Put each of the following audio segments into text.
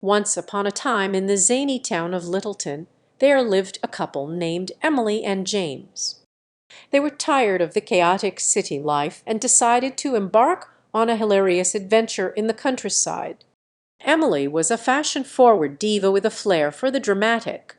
Once upon a time in the zany town of Littleton there lived a couple named Emily and James. They were tired of the chaotic city life and decided to embark on a hilarious adventure in the countryside. Emily was a fashion-forward diva with a flair for the dramatic.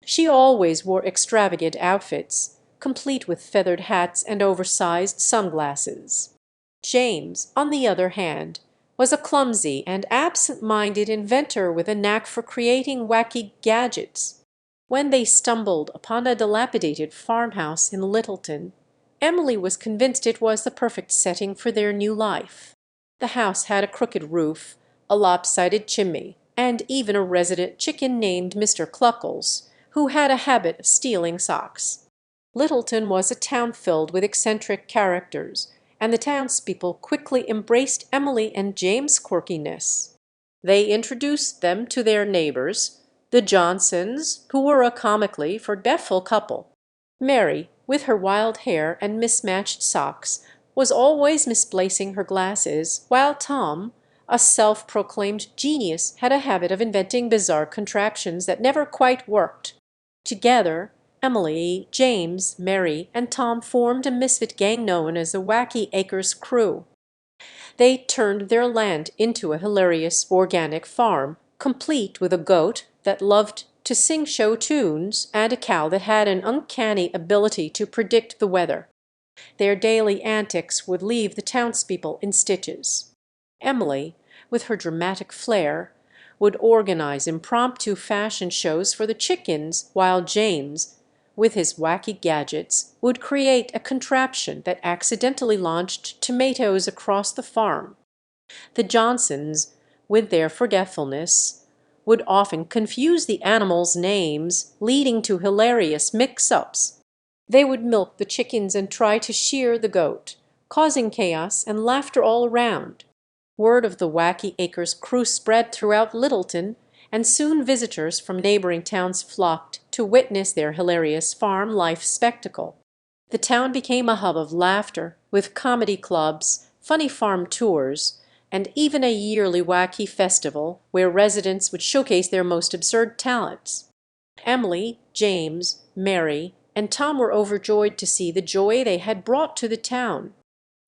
She always wore extravagant outfits, complete with feathered hats and oversized sunglasses. James, on the other hand, was a clumsy and absent-minded inventor with a knack for creating wacky gadgets. When they stumbled upon a dilapidated farmhouse in Littleton, Emily was convinced it was the perfect setting for their new life. The house had a crooked roof, a lopsided chimney, and even a resident chicken named Mr. Cluckles, who had a habit of stealing socks. Littleton was a town filled with eccentric characters, and the townspeople quickly embraced Emily and James' quirkiness. They introduced them to their neighbors, the Johnsons, who were a comically forgetful couple. Mary, with her wild hair and mismatched socks, was always misplacing her glasses, while Tom, a self-proclaimed genius, had a habit of inventing bizarre contraptions that never quite worked. Together, Emily, James, Mary, and Tom formed a misfit gang known as the Whacky Acres crew. They turned their land into a hilarious organic farm, complete with a goat that loved to sing show tunes and a cow that had an uncanny ability to predict the weather. Their daily antics would leave the townspeople in stitches. Emily, with her dramatic flair, would organize impromptu fashion shows for the chickens, while James, with his wacky gadgets, would create a contraption that accidentally launched tomatoes across the farm. The Johnsons, with their forgetfulness, would often confuse the animals' names, leading to hilarious mix-ups. They would milk the chickens and try to shear the goat, causing chaos and laughter all around. Word of the Whacky Acres crew spread throughout Littleton, and soon visitors from neighboring towns flocked to witness their hilarious farm life spectacle. The town became a hub of laughter, with comedy clubs, funny farm tours, and even a yearly wacky festival where residents would showcase their most absurd talents. Emily, James, Mary, and Tom were overjoyed to see the joy they had brought to the town.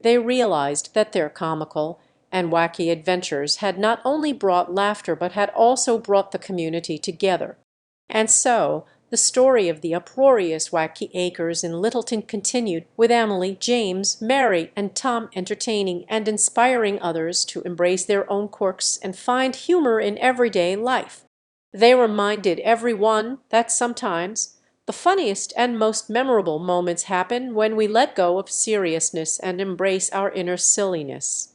They realized that their comical and wacky adventures had not only brought laughter but had also brought the community together. And so the story of the uproarious Whacky Acres in Littleton continued, with Emily, James, Mary, and Tom entertaining and inspiring others to embrace their own quirks and find humor in everyday life. They reminded everyone that sometimes the funniest and most memorable moments happen when we let go of seriousness and embrace our inner silliness.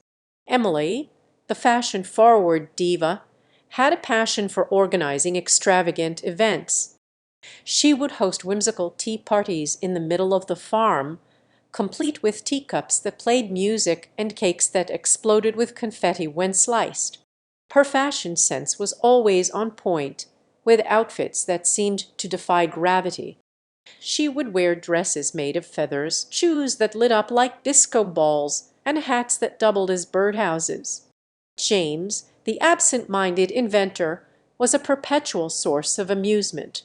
Emily, the fashion-forward diva, had a passion for organizing extravagant events. She would host whimsical tea parties in the middle of the farm, complete with teacups that played music and cakes that exploded with confetti when sliced. Her fashion sense was always on point, with outfits that seemed to defy gravity. She would wear dresses made of feathers, shoes that lit up like disco balls, and hats that doubled as birdhouses. James, the absent-minded inventor, was a perpetual source of amusement.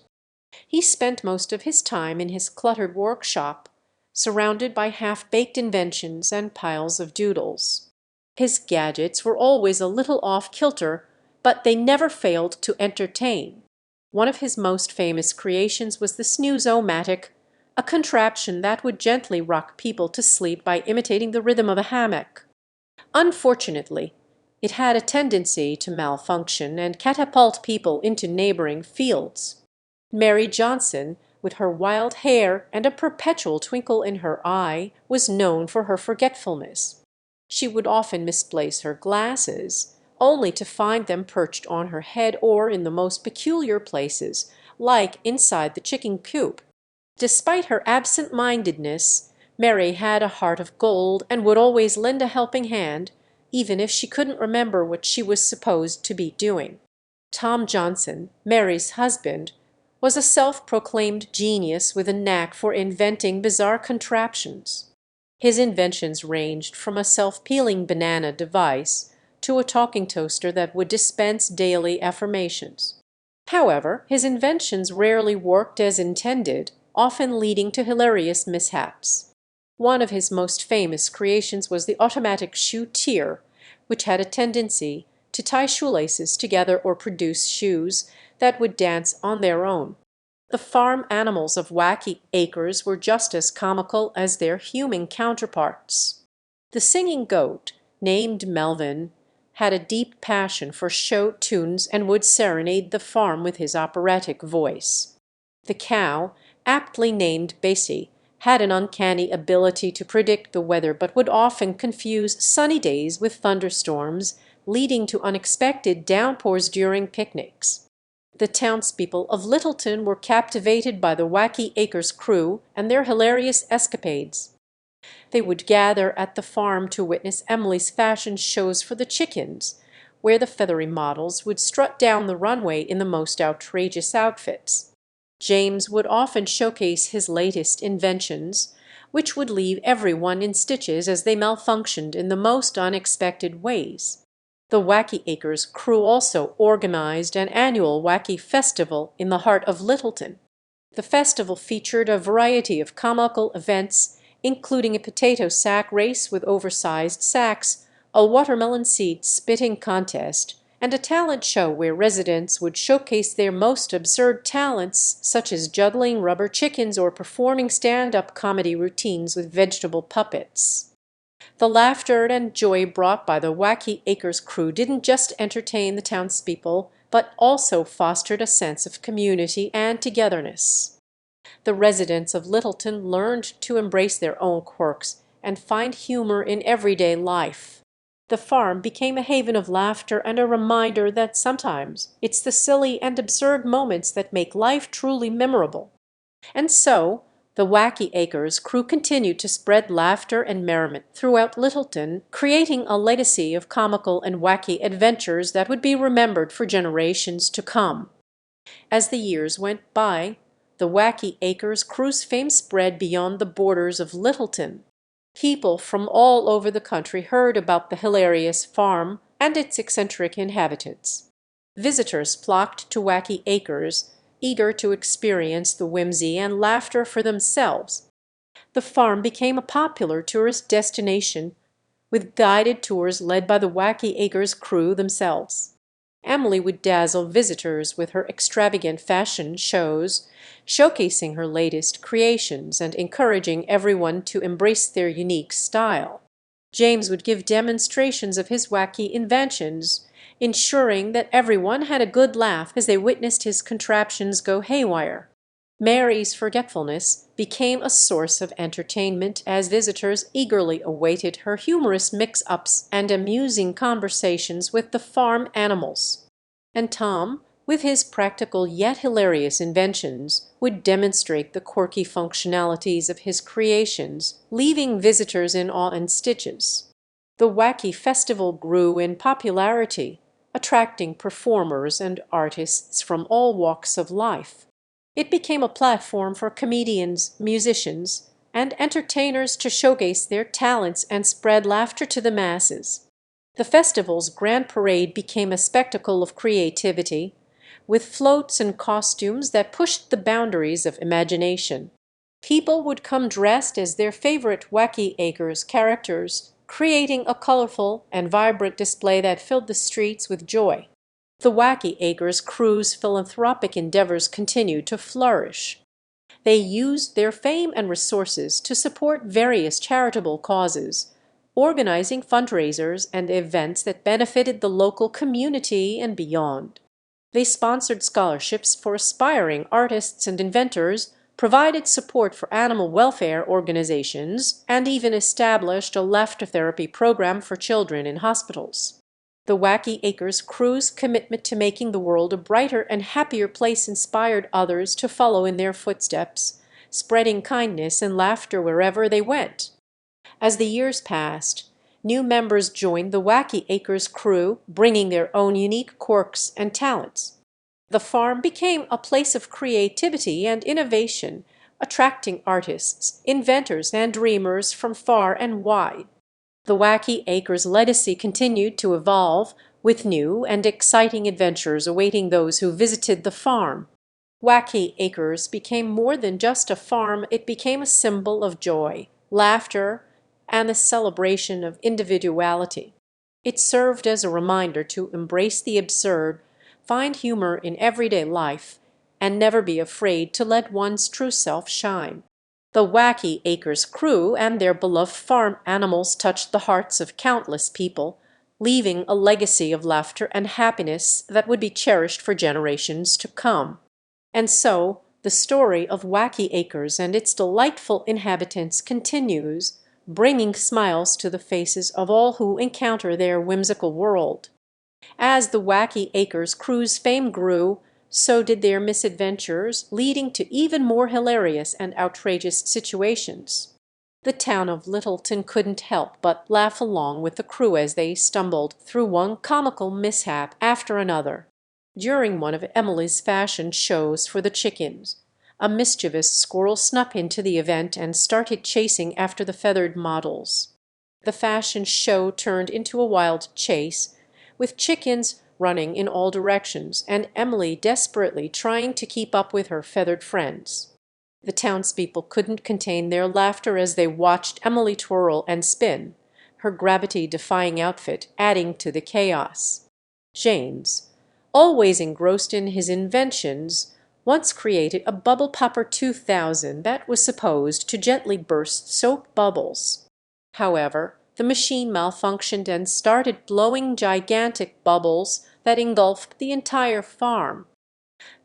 He spent most of his time in his cluttered workshop, surrounded by half-baked inventions and piles of doodles. His gadgets were always a little off-kilter, but they never failed to entertain. One of his most famous creations was the snooze-o-matic, a contraption that would gently rock people to sleep by imitating the rhythm of a hammock. Unfortunately, it had a tendency to malfunction and catapult people into neighboring fields. Mary Johnson, with her wild hair and a perpetual twinkle in her eye, was known for her forgetfulness. She would often misplace her glasses, only to find them perched on her head or in the most peculiar places, like inside the chicken coop. Despite her absent-mindedness, Mary had a heart of gold and would always lend a helping hand, even if she couldn't remember what she was supposed to be doing. Tom Johnson, Mary's husband, was a self-proclaimed genius with a knack for inventing bizarre contraptions. His inventions ranged from a self-peeling banana device to a talking toaster that would dispense daily affirmations. However, his inventions rarely worked as intended, often leading to hilarious mishaps. One of his most famous creations was the automatic shoe tier, which had a tendency to tie shoelaces together or produce shoes that would dance on their own. The farm animals of Whacky Acres were just as comical as their human counterparts. The singing goat, named Melvin, had a deep passion for show tunes and would serenade the farm with his operatic voice. The cow, aptly named Bessie, had an uncanny ability to predict the weather but would often confuse sunny days with thunderstorms, leading to unexpected downpours during picnics. The townspeople of Littleton were captivated by the Whacky Acres crew and their hilarious escapades. They would gather at the farm to witness Emily's fashion shows for the chickens, where the feathery models would strut down the runway in the most outrageous outfits. James would often showcase his latest inventions, which would leave everyone in stitches as they malfunctioned in the most unexpected ways. The Whacky Acres crew also organized an annual Whacky Festival in the heart of Littleton. The festival featured a variety of comical events, including a potato sack race with oversized sacks, a watermelon seed spitting contest, and a talent show where residents would showcase their most absurd talents, such as juggling rubber chickens or performing stand-up comedy routines with vegetable puppets. The laughter and joy brought by the Whacky Acres crew didn't just entertain the townspeople, but also fostered a sense of community and togetherness. The residents of Littleton learned to embrace their own quirks and find humor in everyday life. The farm became a haven of laughter and a reminder that sometimes it's the silly and absurd moments that make life truly memorable. And so, the Whacky Acres crew continued to spread laughter and merriment throughout Littleton, creating a legacy of comical and wacky adventures that would be remembered for generations to come. As the years went by, the Whacky Acres crew's fame spread beyond the borders of Littleton. People from all over the country heard about the hilarious farm and its eccentric inhabitants. Visitors flocked to Whacky Acres, eager to experience the whimsy and laughter for themselves. The farm became a popular tourist destination, with guided tours led by the Whacky Acres crew themselves. Emily would dazzle visitors with her extravagant fashion shows, showcasing her latest creations and encouraging everyone to embrace their unique style. James would give demonstrations of his wacky inventions, ensuring that everyone had a good laugh as they witnessed his contraptions go haywire. Mary's forgetfulness became a source of entertainment as visitors eagerly awaited her humorous mix-ups and amusing conversations with the farm animals. And Tom, with his practical yet hilarious inventions, would demonstrate the quirky functionalities of his creations, leaving visitors in awe and stitches. The Whacky Festival grew in popularity, attracting performers and artists from all walks of life. It became a platform for comedians, musicians, and entertainers to showcase their talents and spread laughter to the masses. The festival's grand parade became a spectacle of creativity, with floats and costumes that pushed the boundaries of imagination. People would come dressed as their favorite Whacky Acres characters, creating a colorful and vibrant display that filled the streets with joy. The Whacky Acres crew's philanthropic endeavors continued to flourish. They used their fame and resources to support various charitable causes, organizing fundraisers and events that benefited the local community and beyond. They sponsored scholarships for aspiring artists and inventors, provided support for animal welfare organizations, and even established a laughter therapy program for children in hospitals. The Whacky Acres crew's commitment to making the world a brighter and happier place inspired others to follow in their footsteps, spreading kindness and laughter wherever they went. As the years passed, new members joined the Whacky Acres crew, bringing their own unique quirks and talents. The farm became a place of creativity and innovation, attracting artists, inventors, and dreamers from far and wide. The Whacky Acres legacy continued to evolve, with new and exciting adventures awaiting those who visited the farm. Whacky Acres became more than just a farm, it became a symbol of joy, laughter, and the celebration of individuality. It served as a reminder to embrace the absurd, find humor in everyday life, and never be afraid to let one's true self shine. The Whacky Acres crew and their beloved farm animals touched the hearts of countless people, leaving a legacy of laughter and happiness that would be cherished for generations to come. And so the story of Whacky Acres and its delightful inhabitants continues, bringing smiles to the faces of all who encounter their whimsical world. As the Whacky Acres crew's fame grew, so did their misadventures, leading to even more hilarious and outrageous situations. The town of Littleton couldn't help but laugh along with the crew as they stumbled through one comical mishap after another. During one of Emily's fashion shows for the chickens, a mischievous squirrel snuck into the event and started chasing after the feathered models. The fashion show turned into a wild chase, with chickens running in all directions, and Emily desperately trying to keep up with her feathered friends. The townspeople couldn't contain their laughter as they watched Emily twirl and spin, her gravity-defying outfit adding to the chaos. James, always engrossed in his inventions, once created a bubble popper 2000 that was supposed to gently burst soap bubbles. However, the machine malfunctioned and started blowing gigantic bubbles that engulfed the entire farm.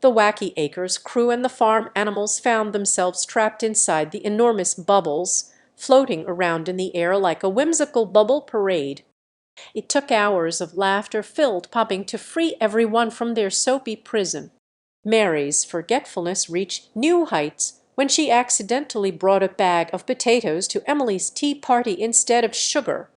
The Whacky Acres crew and the farm animals found themselves trapped inside the enormous bubbles, floating around in the air like a whimsical bubble parade. It took hours of laughter-filled popping to free everyone from their soapy prison. Mary's forgetfulness reached new heights when she accidentally brought a bag of potatoes to Emily's tea party instead of sugar.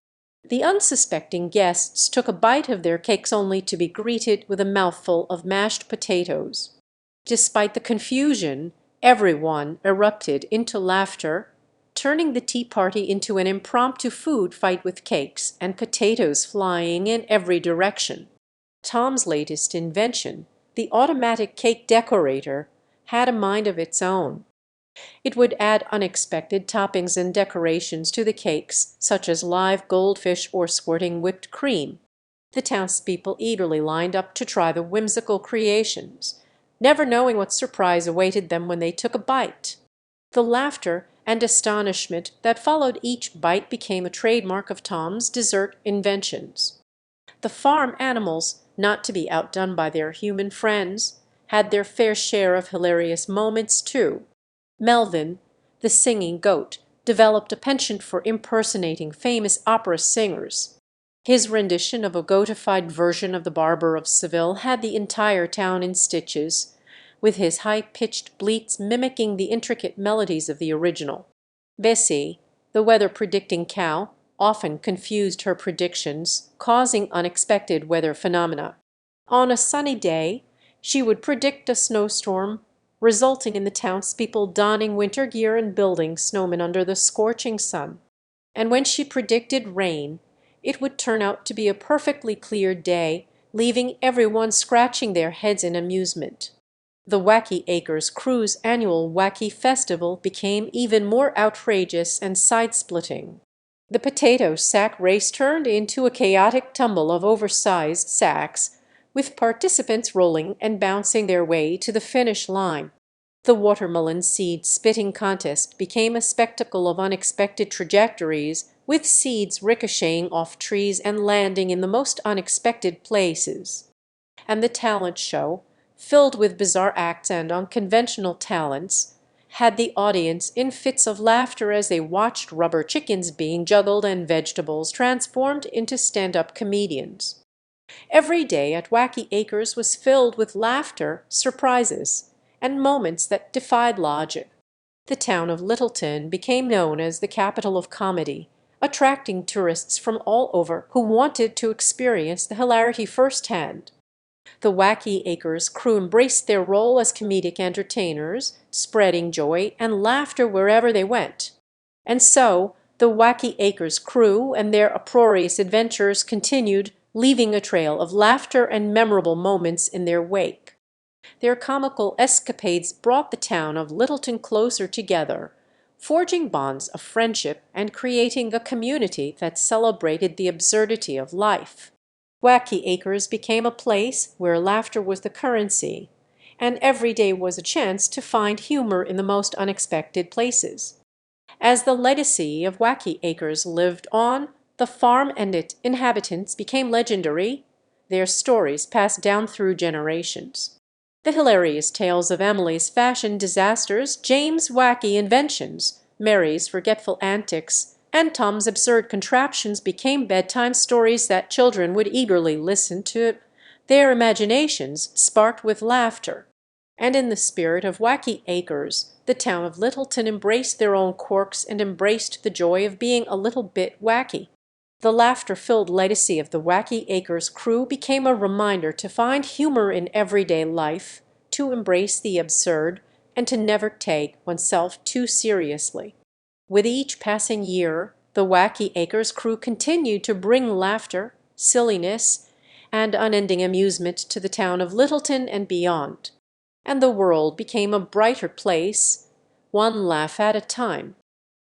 The unsuspecting guests took a bite of their cakes only to be greeted with a mouthful of mashed potatoes. Despite the confusion, everyone erupted into laughter, turning the tea party into an impromptu food fight with cakes and potatoes flying in every direction. Tom's latest invention, the automatic cake decorator, had a mind of its own. It would add unexpected toppings and decorations to the cakes, such as live goldfish or squirting whipped cream. The townspeople eagerly lined up to try the whimsical creations, never knowing what surprise awaited them when they took a bite. The laughter and astonishment that followed each bite became a trademark of Tom's dessert inventions. The farm animals, not to be outdone by their human friends, had their fair share of hilarious moments too. Melvin, the singing goat, developed a penchant for impersonating famous opera singers. His rendition of a goatified version of the Barber of Seville had the entire town in stitches, with his high-pitched bleats mimicking the intricate melodies of the original. Bessie, the weather-predicting cow, often confused her predictions, causing unexpected weather phenomena. On a sunny day, she would predict a snowstorm, resulting in the townspeople donning winter gear and building snowmen under the scorching sun. And when she predicted rain, it would turn out to be a perfectly clear day, leaving everyone scratching their heads in amusement. The Whacky Acres crew's annual Whacky Festival became even more outrageous and side-splitting. The potato sack race turned into a chaotic tumble of oversized sacks, with participants rolling and bouncing their way to the finish line. The watermelon seed spitting contest became a spectacle of unexpected trajectories, with seeds ricocheting off trees and landing in the most unexpected places. And the talent show, filled with bizarre acts and unconventional talents, had the audience in fits of laughter as they watched rubber chickens being juggled and vegetables transformed into stand-up comedians. Every day at Whacky Acres was filled with laughter, surprises, and moments that defied logic. The town of Littleton became known as the capital of comedy, attracting tourists from all over who wanted to experience the hilarity firsthand. The Whacky Acres crew embraced their role as comedic entertainers, spreading joy and laughter wherever they went. And so The Whacky Acres crew and their uproarious adventures continued, leaving a trail of laughter and memorable moments in their wake. Their comical escapades brought the town of Littleton closer together, forging bonds of friendship and creating a community that celebrated the absurdity of life. Whacky Acres became a place where laughter was the currency, and every day was a chance to find humor in the most unexpected places. As the legacy of Whacky Acres lived on, the farm and its inhabitants became legendary, their stories passed down through generations. The hilarious tales of Emily's fashion disasters, James' wacky inventions, Mary's forgetful antics, and Tom's absurd contraptions became bedtime stories that children would eagerly listen to, their imaginations sparked with laughter. And in the spirit of Whacky Acres, the town of Littleton embraced their own quirks and embraced the joy of being a little bit wacky. The laughter-filled legacy of the Whacky Acres crew became a reminder to find humor in everyday life, to embrace the absurd, and to never take oneself too seriously. With each passing year, the Whacky Acres crew continued to bring laughter, silliness, and unending amusement to the town of Littleton and beyond. And the world became a brighter place, one laugh at a time.